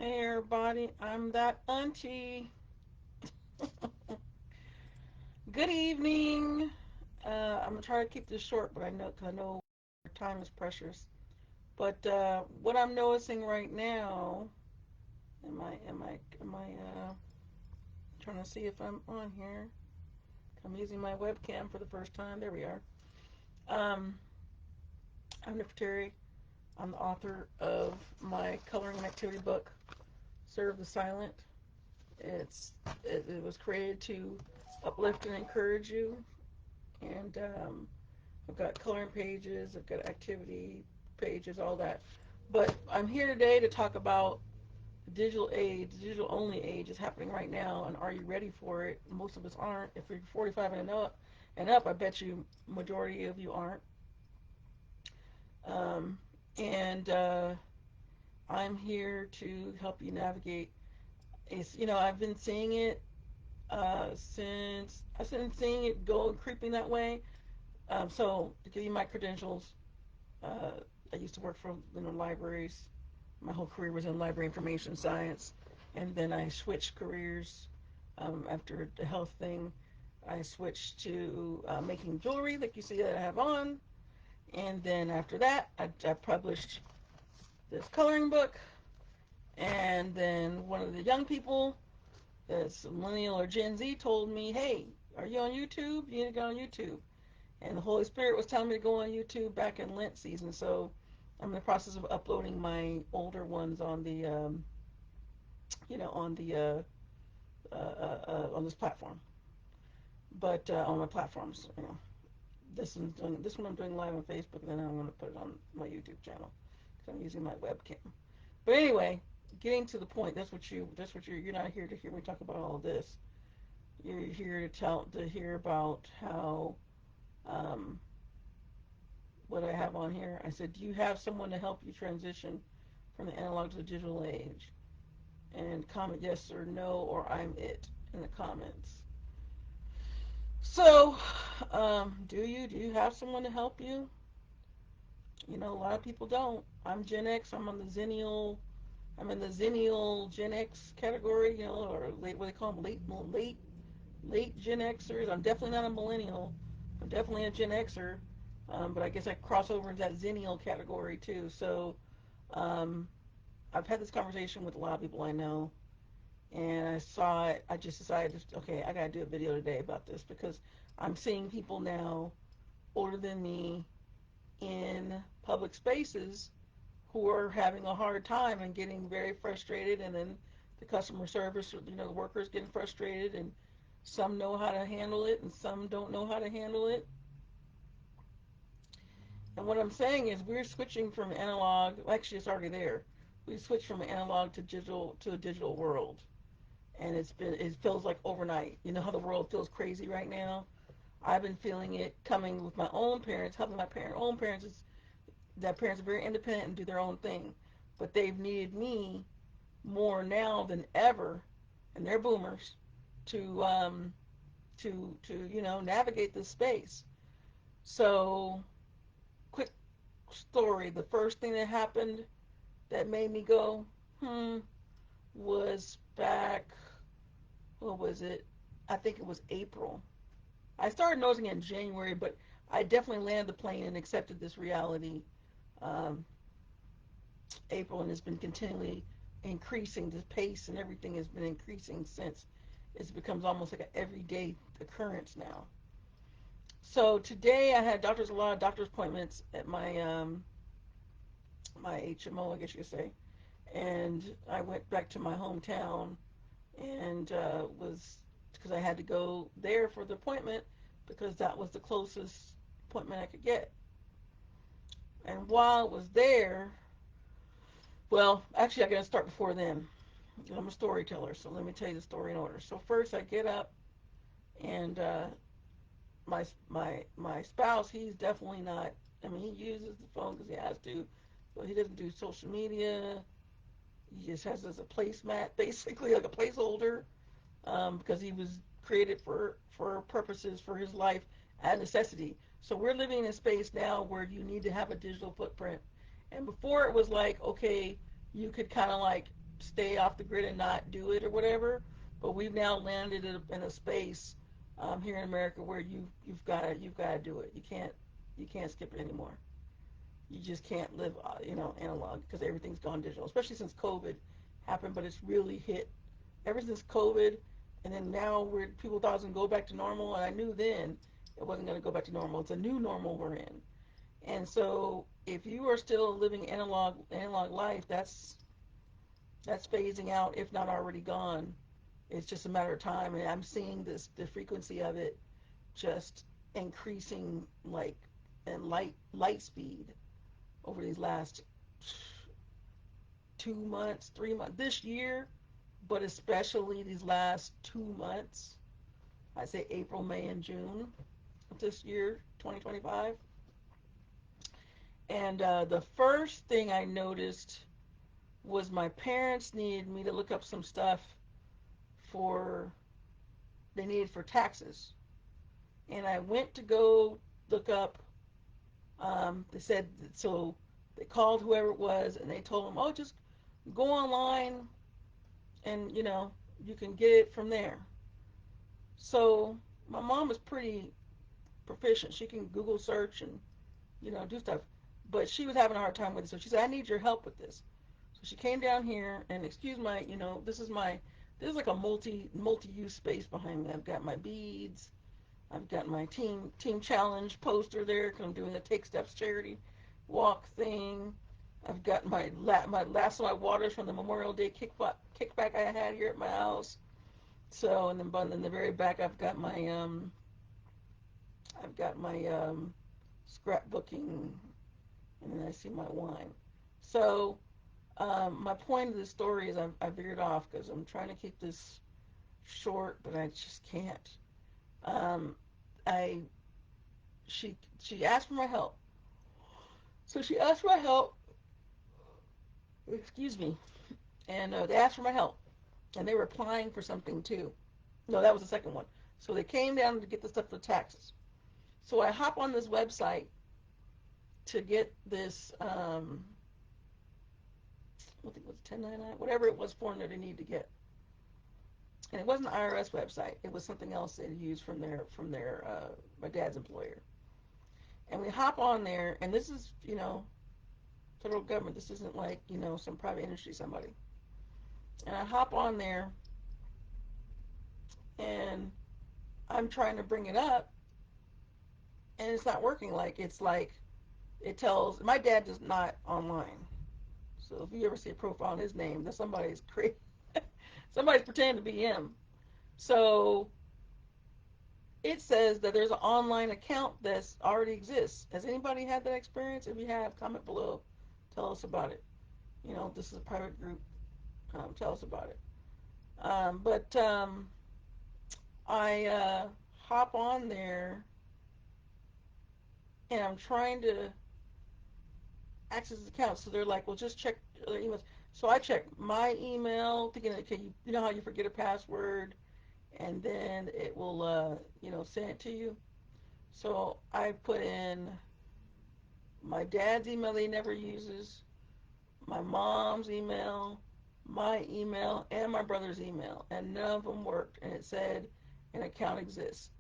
Hey everybody, I'm that auntie. Good evening. I'm gonna try to keep this short, but I know time is precious. But what I'm noticing right now, am I trying to see if I'm on here? I'm using my webcam for the first time. There we are. Um, I'm Nefertari. I'm the author of my coloring and activity book, Serve the Silent. It was created to uplift and encourage you, and I've got coloring pages, I've got activity pages, all that. But I'm here today to talk about the digital age. The digital only age is happening right now, and are you ready for it? Most of us aren't. If you're 45 and up, I bet you majority of you aren't. Um, and I'm here to help you navigate. I've been seeing it since I've been seeing it go creeping that way. So to give you my credentials, uh, I used to work for libraries. My whole career was in library information science, and then I switched careers after the health thing. I switched to making jewelry, like you see that I have on, and then after that, I published this coloring book. And then one of the young people, that's millennial or Gen Z, told me, "Hey, are you on YouTube? You need to go on YouTube." And the Holy Spirit was telling me to go on YouTube back in Lent season. So I'm in the process of uploading my older ones on the, on the on this platform. But on my platforms, this one I'm doing live on Facebook, and then I'm going to put it on my YouTube channel because I'm using my webcam. But anyway, getting to the point. You're not here to hear me talk about all of this. You're here to hear about how um, what I have on here. I said, do you have someone to help you transition from the analog to the digital age? And comment yes or no, or I'm it in the comments. So, do you have someone to help you? A lot of people don't. I'm Gen X. I'm in the Zennial Gen X category. Or late, what they call them, late Gen Xers. I'm definitely not a millennial. I'm definitely a Gen Xer. But I guess I cross over into that Zennial category too. So, um, I've had this conversation with a lot of people I know, and I saw it. I just decided, okay, I gotta do a video today about this because I'm seeing people now older than me in public spaces who are having a hard time and getting very frustrated, and then the customer service, the workers getting frustrated, and some know how to handle it and some don't know how to handle it. And what I'm saying is we're switching from analog, actually it's already there. We switched from analog to a digital world. And it feels like overnight. You know how the world feels crazy right now? I've been feeling it coming with my own parents, helping my own parents that parents are very independent and do their own thing. But they've needed me more now than ever, and they're boomers, to navigate this space. So, quick story. The first thing that happened that made me go, was back, what was it? I think it was April. I started noticing it in January, but I definitely landed the plane and accepted this reality. Um, April, and it's been continually increasing. The pace and everything has been increasing since. It becomes almost like an everyday occurrence now. So today I had a lot of doctor's appointments at my HMO, I guess you could say, and I went back to my hometown and was because I had to go there for the appointment because that was the closest appointment I could get. And while I was there, well, actually, I got to start before then. I'm a storyteller, so let me tell you the story in order. So first, I get up, and my spouse, he's definitely not. I mean, he uses the phone because he has to, but he doesn't do social media. He just has as a placemat, basically like a placeholder, because he was created for purposes for his life at necessity. So we're living in a space now where you need to have a digital footprint. And before it was like, okay, you could kind of like stay off the grid and not do it or whatever. But we've now landed in a space here in America where you've got to do it. You can't skip it anymore. You just can't live analog because everything's gone digital, especially since COVID happened. But it's really hit ever since COVID, and then now where people thought it was going to go back to normal, and I knew then it wasn't going to go back to normal. It's a new normal we're in, and so if you are still living analog life, that's phasing out, if not already gone. It's just a matter of time, and I'm seeing the frequency of it just increasing like in light speed over these last 2 months, 3 months, this year, but especially these last 2 months. I say April, May, and June of this year, 2025. And the first thing I noticed was my parents needed me to look up some stuff for they needed for taxes, and I went to go look up. They said so. They called whoever it was, and they told them, "Oh, just go online, and you can get it from there." So my mom is pretty proficient. She can Google search and do stuff, but she was having a hard time with it. So she said, "I need your help with this." So she came down here, and excuse my, this is like a multi-use space behind me. I've got my beads. I've got my team challenge poster there because I'm doing a Take Steps charity walk thing. I've got my last of my waters from the Memorial Day kickback I had here at my house. So and then but in the very back I've got my scrapbooking, and then I see my wine. So my point of the story is I veered off because I'm trying to keep this short, but I just can't. Um, I she asked for my help. So she asked for my help. Excuse me. And they asked for my help, and they were applying for something too. No, that was the second one. So they came down to get the stuff for taxes. So I hop on this website to get this. I think it was 1099, whatever it was form that they need to get. And it wasn't an IRS website. It was something else they used from their my dad's employer. And we hop on there, and this is federal government. This isn't like some private industry somebody. And I hop on there, and I'm trying to bring it up, and it's not working. Like it tells my dad is not online. So if you ever see a profile on his name, that somebody's crazy. Somebody's pretending to be him. So it says that there's an online account that's already exists. Has anybody had that experience? If you have, comment below. Tell us about it. This is a private group. Tell us about it. But I hop on there, and I'm trying to access the account. So they're like, well, just check other emails. So I check my email, thinking, okay, you know how you forget a password, and then it will, send it to you. So I put in my dad's email that he never uses, my mom's email, my email, and my brother's email, and none of them worked. And it said an account exists.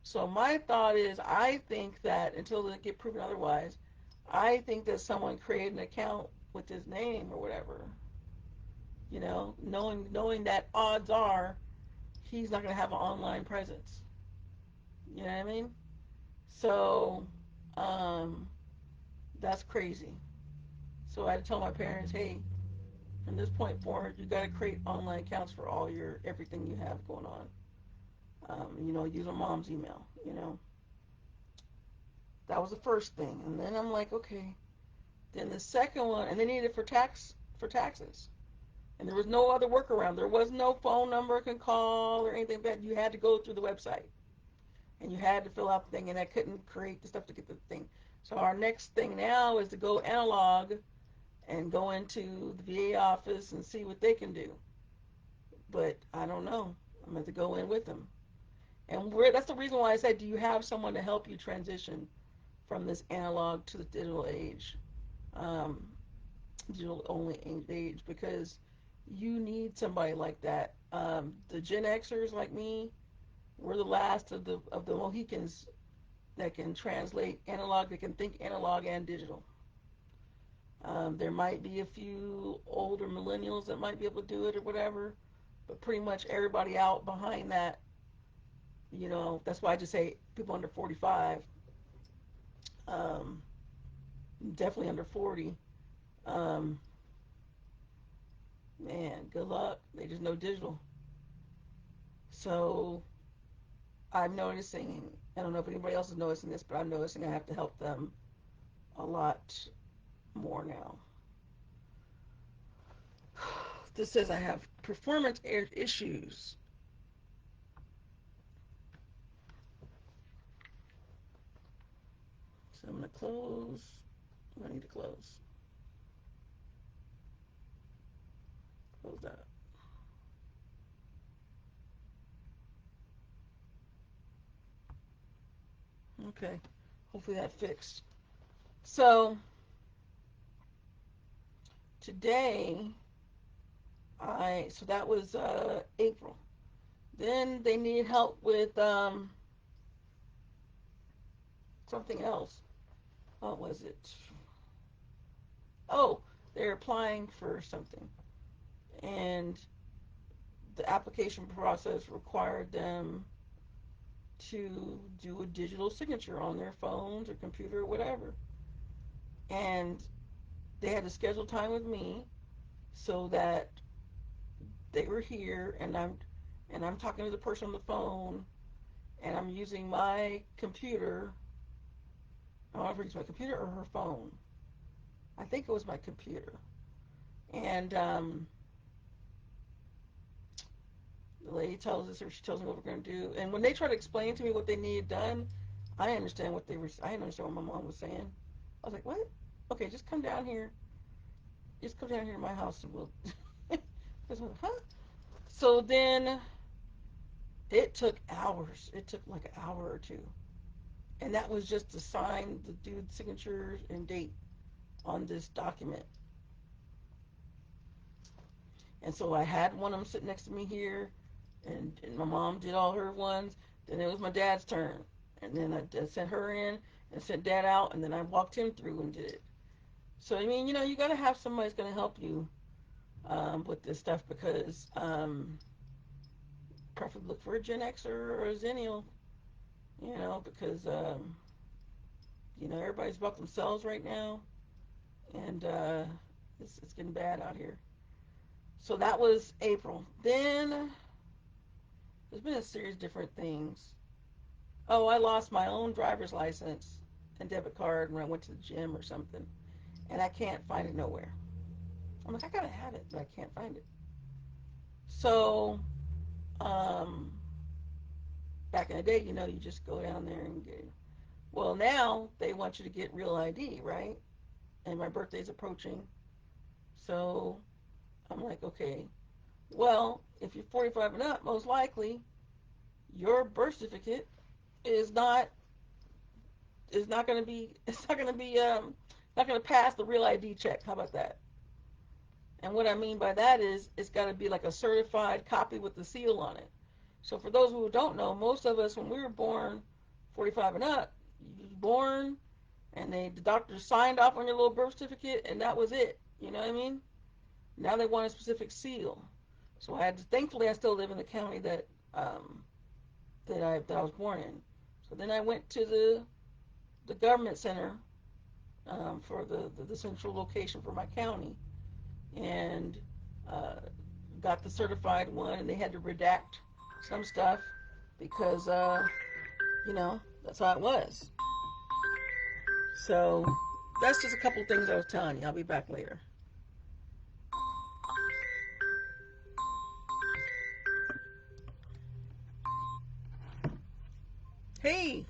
So my thought is, I think that until they get proven otherwise, I think that someone created an account with his name or whatever. Knowing that odds are he's not going to have an online presence. You know what I mean? So um, that's crazy. So I had to tell my parents, hey, from this point forward, you got to create online accounts for all your everything you have going on. Use my mom's email. That was the first thing, and then I'm like, okay. Then the second one, and they needed it for taxes, and there was no other workaround. There was no phone number I can call or anything like that. You had to go through the website, and you had to fill out the thing, and I couldn't create the stuff to get the thing. So our next thing now is to go analog and go into the VA office and see what they can do. But I don't know. I'm going to go in with them. And that's the reason why I said, do you have someone to help you transition from this analog to the digital age, digital only age? Because You need somebody like that. The Gen Xers like me, we're the last of the Mohicans that can translate analog, that can think analog and digital. There might be a few older millennials that might be able to do it or whatever, but pretty much everybody out behind that, that's why I just say people under 45, um, definitely under 40. Um, Man, good luck. They just know digital. So I'm noticing, I don't know if anybody else is noticing this, but I'm noticing I have to help them a lot more now. This says I have performance issues. So I'm going to close. I need to close. Close that. Okay. Hopefully that fixed. So today, so that was April. Then they needed help with something else. What was it? Oh, they're applying for something. And the application process required them to do a digital signature on their phones or computer or whatever. And they had to schedule time with me so that they were here, and I'm talking to the person on the phone, and I'm using my computer. I don't know if it's my computer or her phone. I think it was my computer. And the lady tells us, or she tells me what we're going to do. And when they try to explain to me what they needed done, I understand what they were. I didn't understand what my mom was saying. I was like, "What? Okay, just come down here. Just come down here to my house, and we'll." Huh? So then it took hours. It took like an hour or two, and that was just to sign the dude's signature and date on this document. And so I had one of them sitting next to me here, and my mom did all her ones. Then it was my dad's turn, and then I sent her in and sent dad out, and then I walked him through and did it. So I mean, you got to have somebody that's going to help you with this stuff because preferably look for a Gen X or a Zennial, because everybody's about themselves right now, and it's getting bad out here. So that was April. Then there's been a series of different things. Oh, I lost my own driver's license and debit card when I went to the gym or something, and I can't find it nowhere. I'm like, I gotta have it, but I can't find it. So, um, back in the day, you just go down there and get it. Well, now they want you to get real ID, right? And my birthday's approaching, so I'm like, okay, well, if you're 45 and up, most likely your birth certificate is not going to be not going to pass the real ID check. How about that? And what I mean by that is it's got to be like a certified copy with the seal on it. So for those who don't know, most of us when we were born 45 and up, you were born and the doctor signed off on your little birth certificate and that was it. You know what I mean? Now they want a specific seal. So thankfully I still live in the county that I was born in. So then I went to the government center for the central location for my county, and uh, got the certified one, and they had to redact some stuff because that's how it was. So that's just a couple things I was telling you. I'll be back later. Hey,